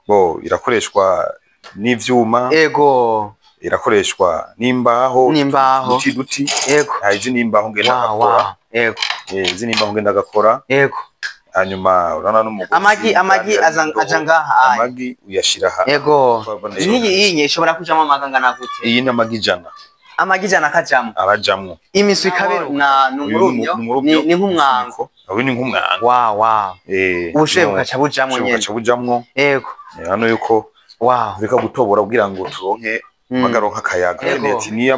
bo irakoreshwa n'ivyuma ego irakoreshwa n'imbaho duti ego izi n'imbaho ngenda gakora ego izi n'imbaho ngenda gakora ego hanyuma urana n'umugozi amagi azangaha amagi uyashira ha ego iyi ishobora kujamo amagangana gute iyi ni amagi jana kajamo arajamwo imiswi kabero na numurumyo ni nk'umwango aho ni nk'umwango wow ubushoye bukaca bujamwo nyene ego hano yuko wow reka gutobora kugira ngo turonke magaronka kayaga ati niya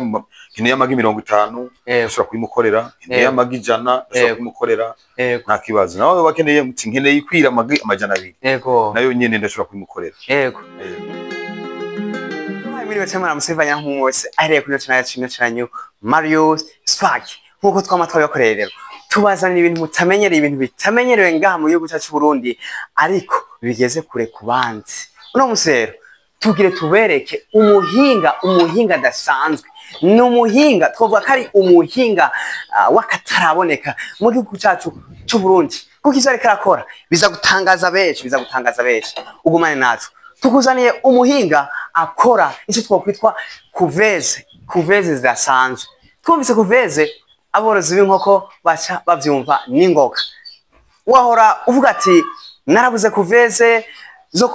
amagi 50 ushobora kuyimukorera niya amagi 100 ushobora kuyimukorera nta kibazo nawe bakeneye muti nkeneye ikwira amagi amajana 2 ego nayo nyene ndashobora kuyimukorera ego Mwiriwe cyamara musivanya nk'umwose ahereye kuri channel yacu cyanyu Marius Spark nkuko twamatwaye bakorera rero tubazanira ibintu mutamenyereye ibintu bitamenyerewe ngaha mu gihugu cyacu Burundi ariko bigeze kure kubanzi uno musero tugire tubereke umuhinga dasanzwe n'umuhinga twovuga kari umuhinga wakataraboneka mu gihugu cyacu cy'u Burundi kuko izo ariko arakora biza gutangaza benshi ugumane nacu tukuzaniye umuhinga akora icyo twakwitwa kuveze zidasanzwe twumvise kuveze aborozi b'inkoko baca bavyumva n'ingoga wahora uvuga ati narabuze kuveze zo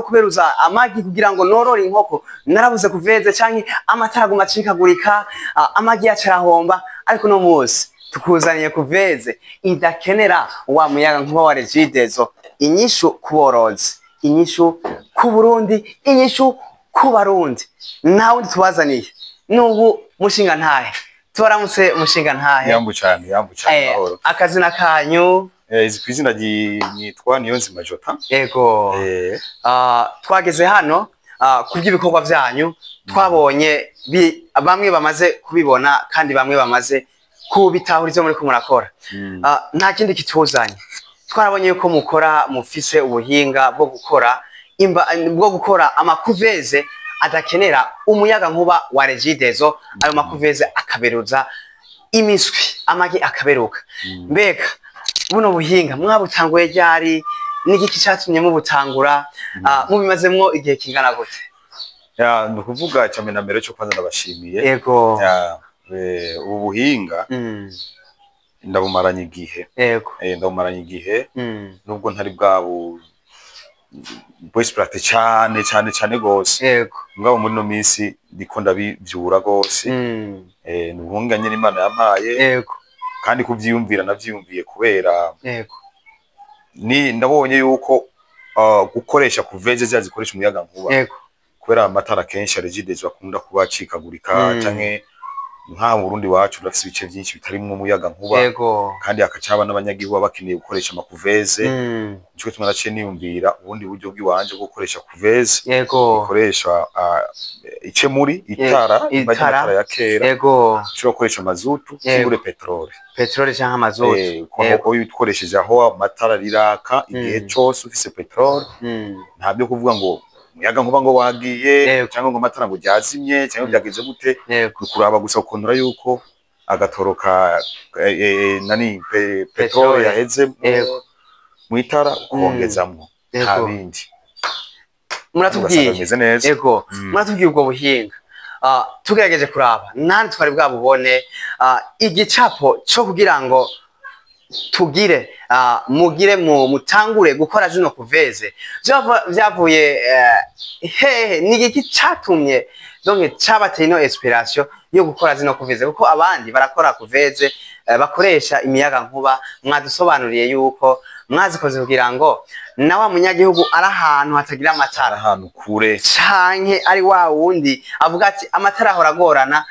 kuberuza amagi kugira ngo norore inkoko narabuze kuveze canke amatara gumacikagurika amagi yacarahomba ariko no munsi tukuzaniye kuveze idakenera wa muyaga nkuba wa regidezo inyishu kuborozi inyishu ku Burundi inyishu ku Barundi nawe tubazaniye nubu mushinga ntahe tubaramutse mushinga ntahe yambu cyane ahoro akazina kanyu izi kwizina nitwa Niyonzima Jota yego twageze hano kuby'ibikorwa byanyu twabonye bamwe bamaze kubibona kandi bamwe bamaze kubitahuriza muri ko murakora nta kindi kituzanye twarabonye yuko mukora mufise ubuhinga bwo gukora amakuveze adakenera umuyaga nkuba wa regidezo ayo makuveze akaberuza imiswi amagi akaberuka mbega buno buhinga mwabutanguye ryari n'igiki cyatumye mubutangura mubimazemwo igihe kingana gute nukuvuga cyane na mbere cyo kwanza ndabashimiye yego ubu buhinga ndabumaranye igihe yego ndabumaranye igihe nubwo ntari bwabo boisprate cyane gose yego ngabo muri no minsi ndiko ndabivyura gose nuhunganye n'Imana yampaye yego kandi kuvyiyumvira navyiyumviye kubera yego ni ndabonye yuko gukoresha kuveze zikoresha umuyaga nkuba yego kubera amatara kenshi regidezo bakunda kuba cikagurika canke nka Burundi wacu urafise ibice byinshi bitarimwe umuyaga nkuba yego kandi akacaba n'abanyagihugu bakeneye gukoresha amakuveze cyo tumaraciye niyumvira ubundi buryo bw'iwanje bwo gukoresha kuveze yego gukoresha ice muri itara ya kera yego cyo gukoresha mazutu cyangwa petrole cyangwa mazutu ko uyikoresheje aho amatara riraka igihe cyose ufise petrole ntabyo kuvuga ngo umuyaga nkuba ngo wagiye cyangwa ngo amatara ngo ryazimye cyangwa byageze gute kuraba gusa ukuntura yuko agatoroka petrole yaheze mu itara kongezamwo nta bindi muratubwiye yego muratubwiye ubwo buhinga tugerageje kuraba nani twari bwabubone igicapo cyo kugira ngo tugire mugire mutangure gukora zino kuveze byavuye hehe nigiki catumye donc cabateye no inspiration yo gukora zino kuveze kuko abandi barakora kuveze bakoresha imiyaga nkuba mwadusobanuriye yuko mwazikoze kugira ngo na wa munyagihugu ari ahantu hatagira amatara ahantu kure canke ari wa wundi avuga ati amatara ahoragorana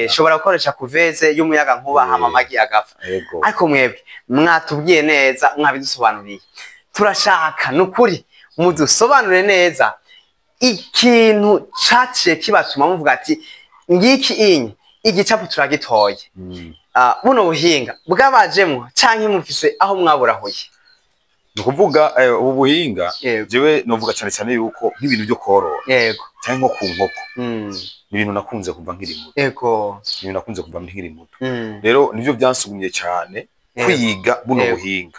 shobora gukoresha kuveze y'umuyaga nkuba hama amagi agapfa ariko mwebwe mwatubwiye neza mwabidusobanuriye turashaka nukuri mudusobanure neza ikintu caciye kibatuma muvuga ati ngiki igicapo turagitoye buno buhinga bwabajemwo canke mufise aho mwaburahuye nukuvuga ubu buhinga jewe novuga cyane yuko nk'ibintu byo korora yego cyane nko ku nkoko ibintu nakunze kuva nkiri muto yego ibintu nakunze kuva nkiri muto rero nivyo byansugumye cyane kwiga buno buhinga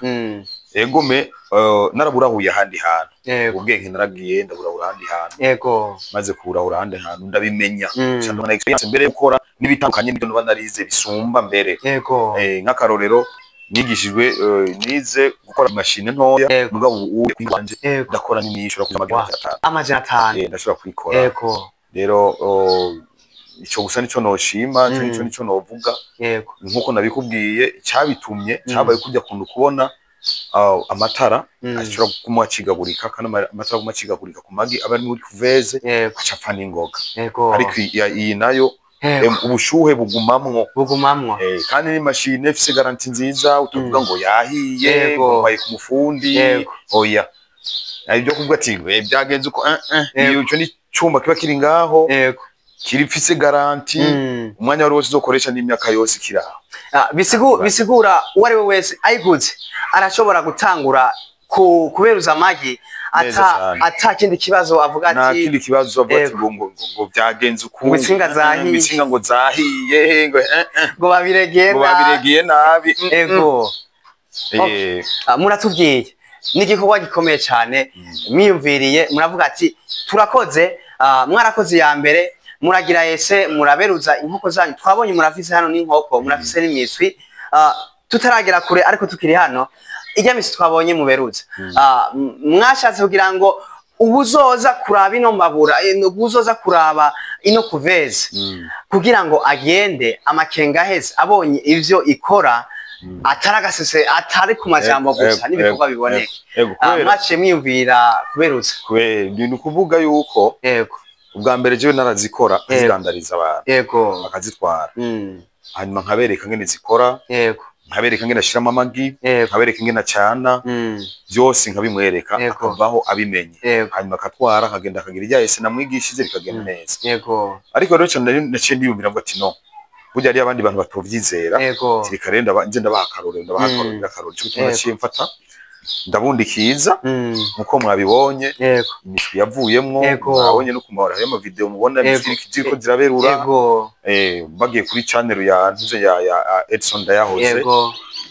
egome naraburahuye ahandi hantu ubwenge naragiye ndaburahura ahandi hantu maze kurahura ahandi hantu ndabimenya cyane experience mbere yo gukora n'ibitandukanye n'ibyo nuba narize bisumba mbere nk'akarorero nigishijwe nize gukora machine ntoya mugabo ubu kwibanje ndakora n'imishura kuza amajana 5 ndashobora kwikora rero ico gusa nico noshima nico novuga nkuko nabikubwiye cyabitumye cyabaye kujya kuntu kubona amatara ashobora kumwacigagurika kandi amatara kumwacigagurika ku magi aba muri kuveze acapfa n'ingoga ariko iyi nayo ubushuhe bugumamwo kandi ni machine ifise garanti nziza utavuga ngo yahiye ngo baye ku mufundi oya ibyo kuvuga ati byagenze uko iyo cyo ni cyuma kiba kiri ngaho kirifise garanti umwanya wari wose uzokoresha n'imyaka yose kiraho bisigura uwari we wese ayiguze arashobora gutangura kuberuza amagi ata kindi kibazo avuga ati nta kindi kibazo avuga ati ngo byagenze uko ibisinga zahiye ibisinga ngo zahiye ngo babiregeye nabi muratubwiye n'igikorwa gikomeye cyane mwiyumviriye muravuga ati turakoze mwarakoze ya mbere muragira ese muraberuza inkoko zanyu twabonye murafise hano n'inkoko murafise n'imiswi tutaragera kure ariko tukiri hano ijya misi twabonye muberuza mwashatse kugira ngo ubuzoza kuraba ino mbabura ubuzoza kuraba ino kuveze kugira ngo agende amakenga heze abonye ivyo ikora ataragasese atari ku majambo gusa n'ibikorwa biboneka mwaciye mwiyumvira kuberuza ni ukuvuga yuko ubwa mbere jewe narazikora azirandariza abantu bakazitwara hanyuma nkabereka ngene zikora nkabereka ngene ashiramo amagi nkabereka ngene acana byose nkabimwereka akabaho abimenye hanyuma akatwara akagenda akagira irya ese namwigishije bikagenda neza ariko rero cyane naciye ndiyumvira ngo ati no burya ari abandi bantu batovyizera zirikarenda nje ndabahakarorera akarorero cyo gituma naciye mfata ndabundikiza nkuko mwabibonye imishwi yavuyemwo mwabonye no kumara ayo video mubona ziriko ziraberura bagiye kuri channel ya ntuze ya Edson ndayahoze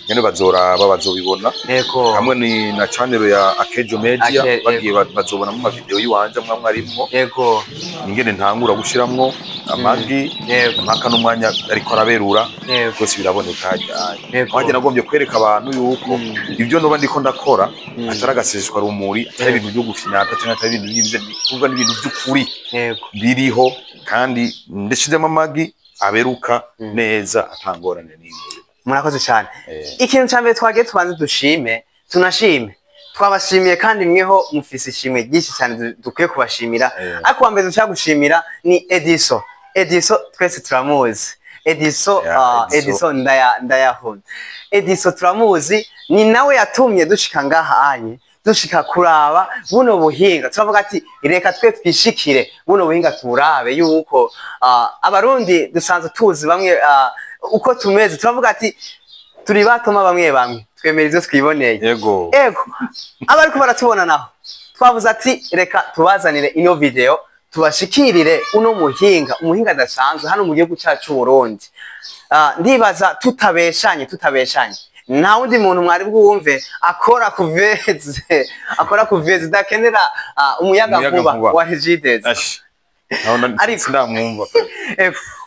nyene bazobibona hamwe ni na channel ya Akejo Media bagiye bazobona mu video yiwanje mwamwarimwo ingene ntangura gushiramwo amagi mpaka n'umwanya ariko araberura byose biraboneka waje nagombye kwereka abantu yuko ibyo noba ndiko ndakora ataragaseseshwa rumuri atari ibintu byo gufinata cyangwa atari ibintu by'ibyo kuvuga n'ibintu by'ukuri biriho kandi ndashizemo amagi aberuka neza atangorane n'imwe murakoze cyane ikintu cyambere twagiye tubanze dushime tunashime twabashimiye kandi mweho mufise ishimwe ryinshi cyane dukwiye kubashimira ariko wa mbere dushaka gushimira ni Ediso twese turamuzi Ediso ndayahunda Ediso turamuzi ni nawe yatumye dushika ngaha anye dushika kuraba buno buhinga turavuga ati reka twe twishikire buno buhinga turabe yuko abarundi dusanzwe tuzi bamwe uko tumeze turavuga ati turi batoma bamwe twemera ivyo twiboneye yego abariko baratubona naho twavuze ati reka tubazanire ino video tubashikirire uno umuhinga adasanzwe hano mu gihugu cyacu Burundi ndibaza tutabeshanye nta wundi muntu mwari bwumve akora kuveze dakenera umuyaga nkuba wa Hegidezi ariko ndamwumva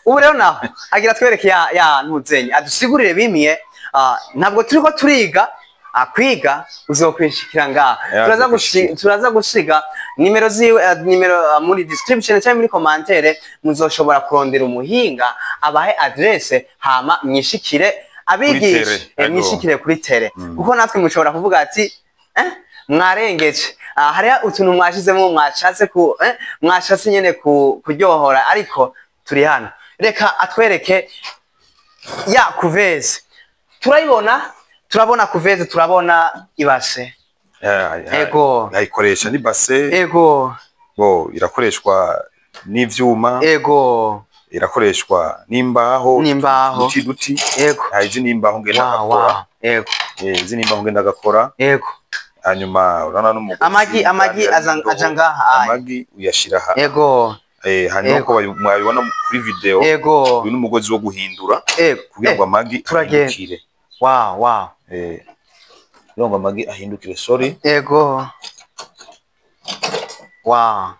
ubu rero naho agira twereke ya ntuzenye adusigurire bimiye ntabwo turiko turiga kwiga uzokwishikira ngaha turaza gusiga nimero ziwe nimero muri description cyangwa muri commentaire muzoshobora kurondera umuhinga abahe adresse hama mwishikire abigishe mwishikire kuri tele kuko natwe mushobora kuvuga ati mwarengeje hariya utuntu mwashizemo mwashatse nyene kuryohora ariko turi hano reka atwereke ya kuveze turabona kuveze turabona ibase yayikoresha ni base irakoreshwa n'ivyuma irakoreshwa n'imbaho duti izi n'imbaho ngenda gakora izi n'imbaho ngenda gakora hanyuma urana n'umugozi amagi aja ngaha amagi uyashira ha hanyuma ko mwabibona kuri video uyu n'umugozi wo guhindura kugira ngo amagi turagire wow kugira ngo amagi ahindukire sorry. Yego. Wow.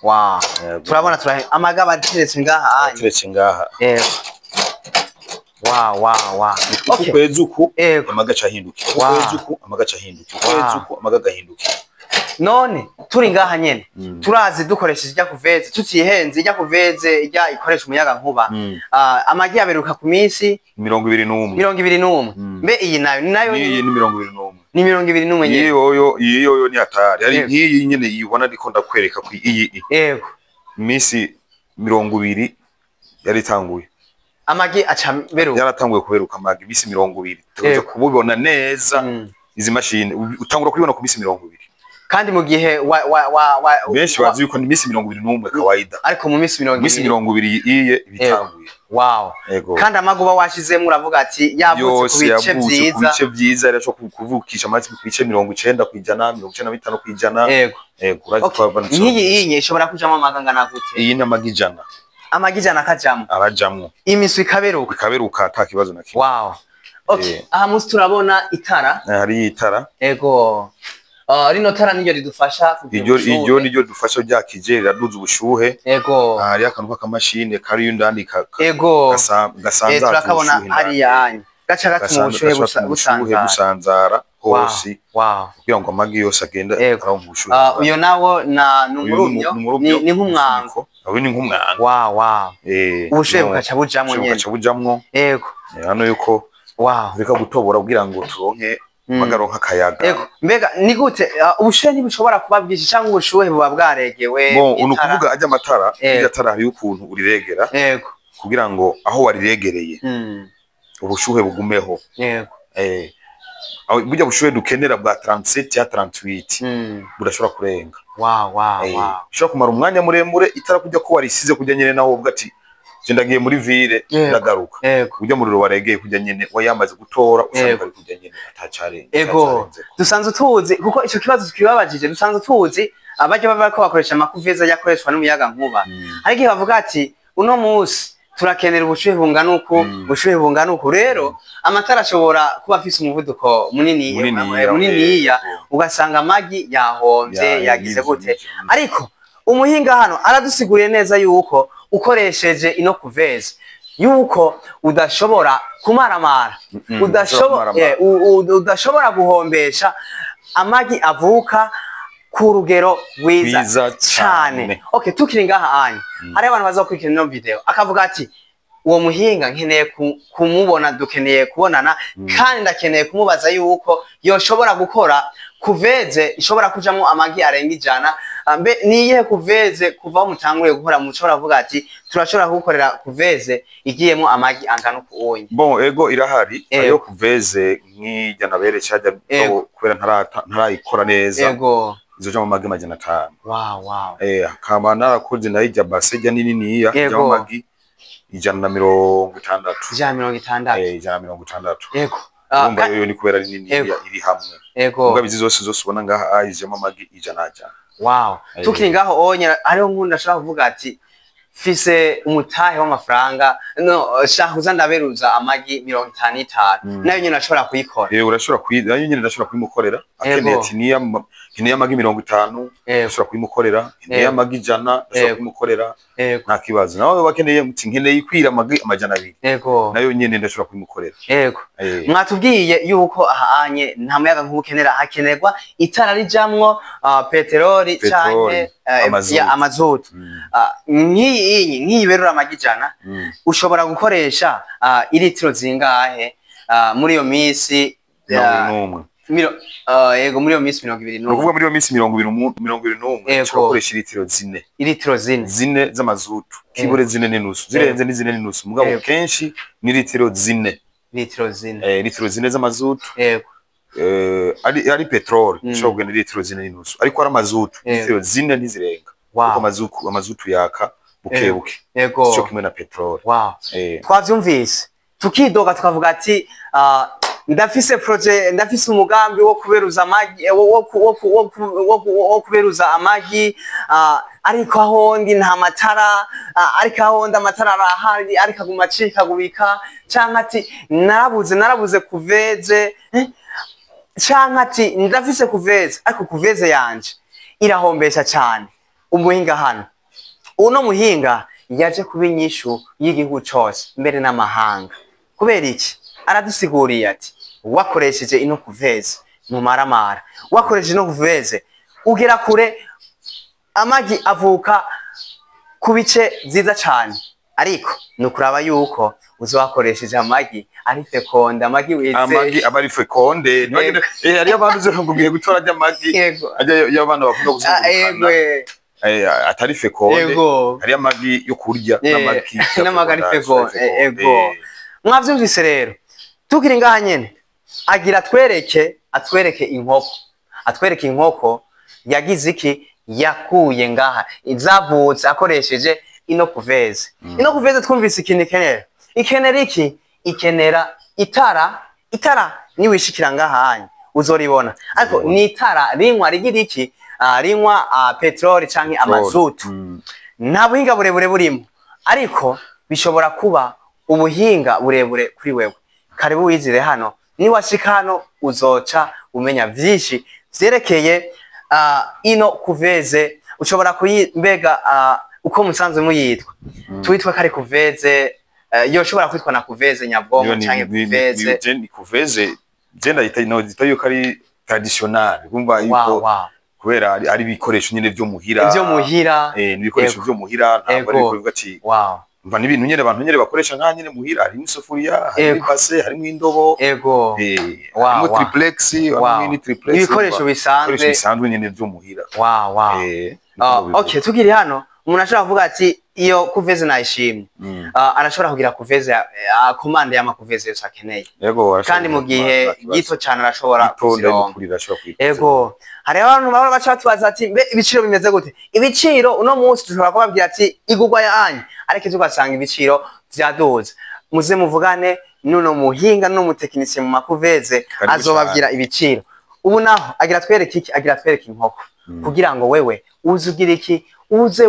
Wow. Turabona amagi abateretse ngaha. Ateretse ngaha. Yego. Wow. Okay. Ukwezi uku amagi acahinduka. Ukwezi uku amagi acahinduka. Ukwezi uku amagi agahinduka. None turi ngaha nyene turazi dukoresheje ijya kuveze tutihenze ijya kuveze ijya ikoresha umuyaga nkuba amagi yaberuka ku minsi 21 mbe iyi nayo iyi ni 21 ni 21 nyene iyo ni atari ari nkiyi nyene yibona ariko ndakwereka ku iyi yego minsi 20 yari tanguye amagi aca beruka yaratanguye kuberuka amagi minsi 20 tuza kububona neza izi mashine utangura kubibona ku minsi 20 kandi mu gihe benshi bazi yuko ni minsi 21 kawaida ariko mu minsi 20 iye bitanguye. Wow. Kandi amaguba washizemo uravuga ati yavutse ku bice byiza rero cyo kuvukisha amati ku bice 90 kwijana 95 kwijana. Yego urazi twabana nkiyi inye ishobora kujamo amagangana gute iyi namagijana akajamo arajamwo imiswi ikaberuka ata kibazo na kimwe. Wow. Okay aha musi turabona itara hari itara yego rino tara niryo ridufasha iryo niryo dufasha ryakije riraduza ubushuhe. Yego hari akantu k'amashine kari yundandi gasanzaza turakabona ari yanyu gaca gatuma ubushuhe busanzara hose. Wow. kugira ngo amagi yose agenda aronka ubushuhe. Uyo nawo numurumyo ni nk'umwango aho ni nk'umwango. Wow. Ubushuhe bukaca bujamwo yego hano yuko reka gutobora kugira ngo turonke magaronka kayaga. Yego mbega ni gute ubushuhe ntibushobora kuba bwinshi cyangwa ubushuhe buba bwaregewe unukuvuga ajya amatara y'atara hari ukuntu uriregera yego kugira ngo aho wariregereye ubushuhe bugumeho. Yego burya bushuhe dukenera bwa 37 ya 38 burashobora kurenga. Wow. Ushobora kumara umwanya muremure itara kujya ko warisize kujya nyene naho uvuga ati ndagiye muri ville ndagaruka kujya muriro waregeye kujya nyene wayamaze gutora usanga ari kujya nyene atacare. Yego dusanzwe tuzi kuko ico kibazo twibabajije dusanzwe tuzi abajya bava ko bakoresha amakuveza yakoreshwa n'umuyaga nkuba ariko bavuga ati uno musi turakenera ubushuhe bungana uko rero amatara ashobora kuba afise umuvuduko munini ugasanga amagi yahombye yagize gute ariko umuhinga hano aradusiguriye neza yuko ukoresheje ino kuveza yuko udashobora kumaramara udashobora guhombesha amagi avuka ku rugero rwiza cyane. Okay tukiri ngaha anye hari abantu bazokurikira ino video akavuga ati uwo muhinga nkeneye kumubona dukeneye kubonana kandi ndakeneye kumubaza yuko yoshobora gukora kuveze ishobora kujamo amagi arenga 100 mbe niyihe kuveze kuva mutanguye gukora mushobora kuvuga ati turashobora gukorera kuveze igiyemo amagi angana uko ego irahari ayo kuveze nk'ijya nabere cyajya kubera ntarayikora neza. Yego izo amagi 500. Wow. Kama narakoze nayijya base jya nini ya amagi 160. 160. Yego umba yo ni kubera nini iri hamwe. Yego mugabizi zose ubona ngaha ayijemo amagi 100. Wow. Tukiri ngaho onya ariho nkunda ashaka kuvuga ati fise umutahe w'amafaranga shaka uzandaberuza amagi 55 nayo nyine ashobora kuyikora. Urashobora nayo nyine ndashobora kuyimukorera akeneye ati niya amagi 50 ashobora kuyimukorera niya amagi 100 ashobora kuyimukorera nta kibazo nawe bakeneye muti nkeneye ikwira amagi 200 nayo nyine ndashobora kuyimukorera. Yego mwatubwiye yuko ahanye nta muyaga nk'ukenera hakenerwa itara rijamwo peteroli canke amazutu nk'iyi berura amagi 100 ushobora gukoresha ilitiro zingahe muri iyo misi yego muri iyo misi 20. Ukuvuga muri iyo misi 20 ushobora gukoresha ilitiro 4 z'amazutu kibure 4 n'inusu zirenze ni 4 n'inusu mugabo kenshi ni litiro 4 litiro 4 z'amazutu. Yego ari petrol ushobora kugenda litiro 4 n'inusu ariko ari amazutu litiro 4 ntizirenga kuko amazutu yaka bukebuke. Yego cyo kimwe na petrol. Twavyumvise tukidoga tukavuga ati ndafise projet, ndafise umugambi wo kuberuza amagi, wo kuberuza amagi, ariko aho ndi nta matara, ariko aho ndi amatara arahari, ariko aguma acikagurika, canke ati narabuze kuveze, canke ati ndafise kuveze, ariko kuveze yanje irahombesha cane. Umuhinga hano, uno muhinga yaje kuba inyishu y'igihugu cose mbere n'amahanga. Kubera iki? Aradusiguriye ati wakoresheje ino kuveze mumaramara, wakoresheje ino kuveze ugera kure, amagi avuka ku bice vyiza cane, ariko nukuraba yuko uzowakoresheje amagi ari fekonde, amagi wizeye, amagi abari fekonde ari abantu zo kugiye gutora ry'amagi ajya y'abana bakunda gusuzumana atari fekonde, ari amagi yo kurya n'amagi ari fekonde. Mwavyumvise rero, tukiri ngaha nyene agira atwereke inkoko yagize iki, yakuye ngaha izavutse akoresheje ino kuveze. Ino kuveze twumvise ikintu ikenera iki, ikenera itara niwishikira ngaha hanya uzoribona, ariko ni itara rinywa rigira iki, rinywa petroli canke amazutu. Nta buhinga burebure burimo, ariko bishobora kuba ubuhinga burebure kuri wewe. Karibu wizire hano, niwashika hano uzoca umenya vyinshi vyerekeye ino kuveze. Ushobora kuyimbega uko musanzwe muyitwa, twitwa kare kuveze, yoshobora kwitwa na kuveze nyabwongo canke kuveze. Ni kuveze genda yita yuko ari traditional, kumva yuko kubera ari bikoresho nyene vyo muhira, n'ibikoresho vyo muhira, ntabwo ari kuvuga ati mva n'ibintu nyene abantu nyene bakoresha nka nyene muhira, hari n'isufuriya, hari n'ibase, hari n'indobo, harimo triplex, harimo triplex, ibikoresho bisanzwe nyene vyo muhira. Okay, tukiri hano umuntu ashobora kuvuga ati iyo kuveze nayishimye, arashobora kugira kuveze commande y'ama kuveze yose akeneye, kandi mu gihe gito cyane arashobora kuzironka. Hari abantu baba bacatubaza ati mbe ibiciro bimeze gute? Ibiciro uno munsi dushobora kubabwira ati igurwa yanyu, ariko tugasanga ibiciro vyadoze. Muze muvugane nuno muhinga no mutekinisiye mu makuveze azobabwira ibiciro. Ubu naho agira twereke iki, agira twereke inkoko, kugira ngo wewe uzugira iki, uze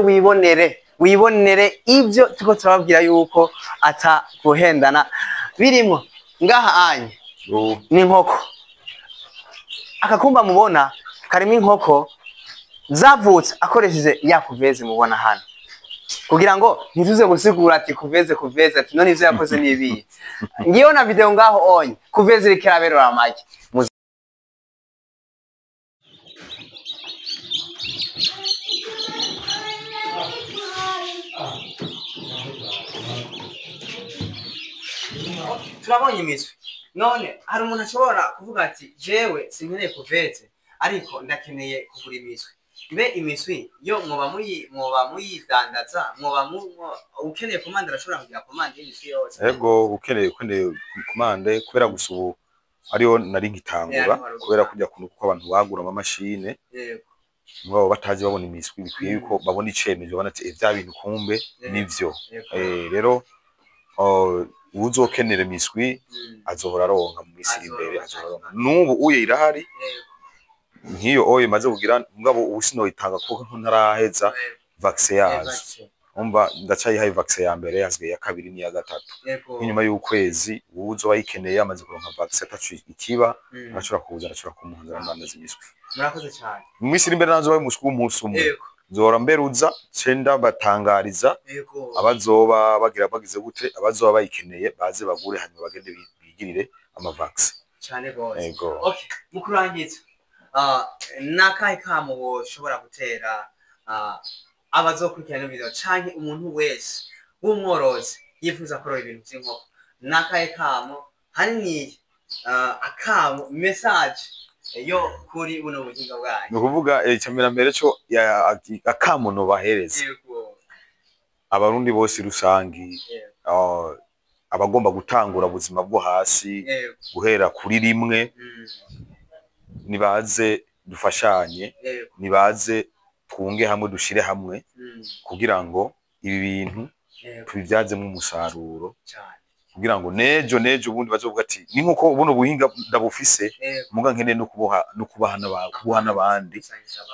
wibonere ivyo tuko turababwira yuko ata guhendana birimo ngaha anye. Ni inkoko, akakumba mubona karimo inkoko zavutse akoresheje ya kuveze mubona hano, kugira ngo ntizuze gusigura ati kuveze ati none ivyo yakoze nibi. Ngiyo na video ngaho onye kuveze irikira berora amagi. Turabonye imiswi, none hari umuntu ashobora kuvuga ati jewe sinkeneye kuveze, ariko ndakeneye kugura imiswi. Mbe imiswi yo mwoba muyidandaza, mwoba ukeneye komande arashobora kugira komande y'imiswi yose? Ukeneye komande, kubera gusa ubu ariyo nari ngitangura, kubera kujya kuko abantu bagura ama machine, ngo batazi babona imiswi, bikwiye yuko babona icemezo, bana ati vya bintu kumbe nivyo. Rero uzokenera imiswi azohora aronka mu misi imbere, azohora n'ubu uye irahari nkiyo oye maze kugira ngabo ubusino itanga kuko ntaraheza vaccine yazo. Umva ndacayihaye vaccine ya mbere, yazwe ya kabiri ni ya gatatu. Inyuma y'ukwezi uzo bayikeneye amaze kuronka vaccine atacu ikiba, arashobora kuza arashobora kumuhanzira n'andazi imiswi. Murakoze cyane. Mu misi imbere nazo baye umuswi w'umunsi umwe. Zora mberuza cenda batangariza abazoba bagize gute, abazoba bayikeneye baze bagure hanyuma bagende bigirire ama vaccine cyane gose. Okay, mukurangiza nakahe kamo woshobora gutera abazokurikirana video canke umuntu wese w'umworozi yifuza korora ibintu by'inkoko? Nakahe kamo hani akamo message yo kuri buno buhinga bwanyu? Nukuvuga cyamira mbere cyo akamo no bahereza abarundi bose rusangi, abagomba gutangura ubuzima bwo hasi guhera kuri rimwe, nibaze dufashanye, nibaze twunge hamwe, dushire hamwe kugira ngo ibi bintu tubivyazemo umusaruro kugira ngo nejo ubundi bazovuga ati ni nkuko ubuno buhinga ndabufise muga nkene no kubaha n'abandi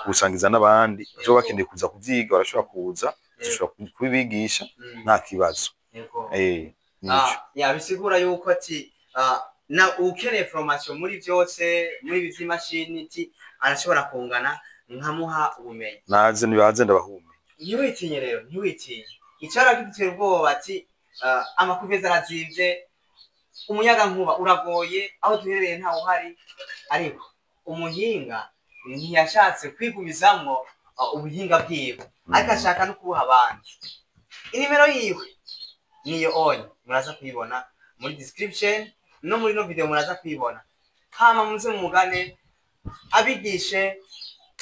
gusangiza n'abandi bazo bakeneye kuza kuvyiga barashobora kuza dushobora kubibigisha nta kibazo nico bisigura yuko ati na ukeneye formation muri byose muri bizimashini ti arashobora kungana nkamuha ubumenyi naze nibaze ndabahume ntiwitinye rero ntiwitinye icara gitera ubwoba ati amakuveza arazivye umuyaga nkuba uragoye aho duherereye ntawo hari ariko umuhinga ntiyashatse kwigumizamwo ubuhinga bwiwe ariko ashaka no kubuha abandi inimero yiwe niyo on muraza kuyibona muri description no muri no video muraza kuyibona hama muze mugane abigishe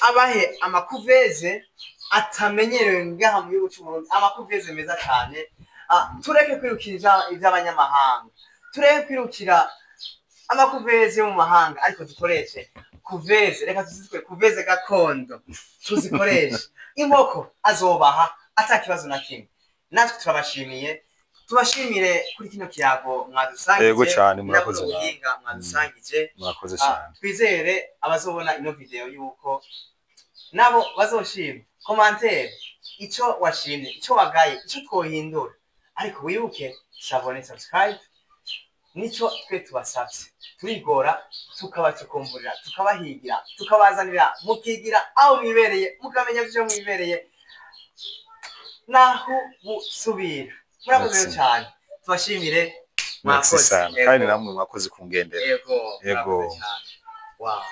abahe amakuveze atamenyerewe ngaha mu gihugu cy'u Burundi amakuveze meza cyane tureke kwirukira iby'abanyamahanga tureke kwirukira amakuveze mu mahanga ariko dukoreshe kuveze reka tuzitwe kuveze gakondo tuzikoreshe inkoko azobaha atakibazo na kimwe natwe turabashimiye tubashimire kuri kino kiyago mwadusangije yego cyane murakoze mwadusangije murakoze cyane twizere abazobona ino video yuko nabo bazoshima commentaire ico washimye ico wagaye ico twohindura ariko wibuke sabone subscribe nico twe tubasabye turigora tukabacukumburira tukabahigira tukabazanira mukigira aho mwibereye mukamenya byo mwibereye naho busubira murakoze cyane tubashimire mwakoze kandi namwe mwakoze kungendera yego wow